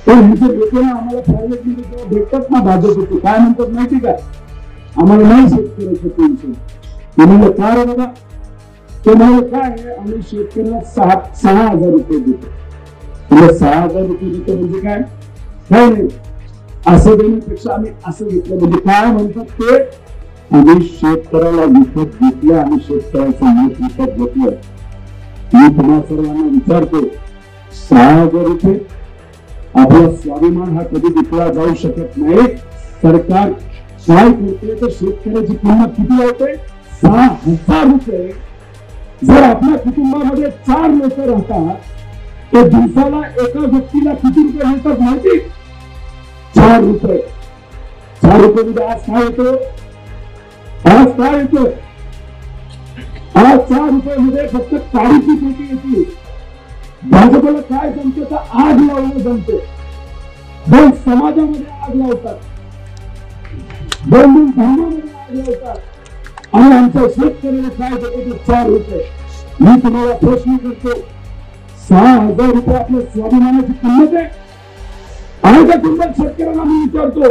पण ह्यांचे लोकांना आम्हाला प्रायव्हेटमध्ये जेव्हा भेटतात ना भाजपचे काय म्हणतात माहिती का, आम्हाला नाही शेतकऱ्याचं पेन्शन. ते म्हणजे काय बाबा, ते म्हणजे काय आहे, आम्ही शेतकऱ्याला 6,000 रुपये देतो. म्हणजे 6,000 रुपये देतो म्हणजे काय नाही, असं देण्यापेक्षा आम्ही असं घेतलं म्हणजे काय म्हणतात ते, आम्ही शेतकऱ्याला विकत घेतलं, आम्ही शेतकऱ्याचं मत विकत घेतलं. मी तुम्हा सर्वांना विचारतो, 6,000 रुपये आपला स्वाभिमान हा कधी विकला जाऊ शकत नाही. सरकार काय करते तर शेतकऱ्याची किंमत किती होते, 6,000 रुपये. जर आपल्या कुटुंबामध्ये 4 लोक राहतात तर दिवसाला एका व्यक्तीला किती रुपये मिळतात माहिती, 4 रुपये. 4 रुपये म्हणजे आज काय येतो, आज काय येतो, आज 4 रुपये मध्ये फक्त काळीची पेटी येते. भाजपला काय जमतं तर आग लावणं जमतं. 2 समाजामध्ये आग लावतात, 2 धर्मामध्ये आग लावतात, आणि आमच्या शेतकऱ्याला काय देतो तर 4 रुपये. मी तुम्हाला प्रश्न करतो, 6,000 रुपये आपल्या स्वाभिमानाची किंमत आहे का किंमत शेतकऱ्यांना मी विचारतो.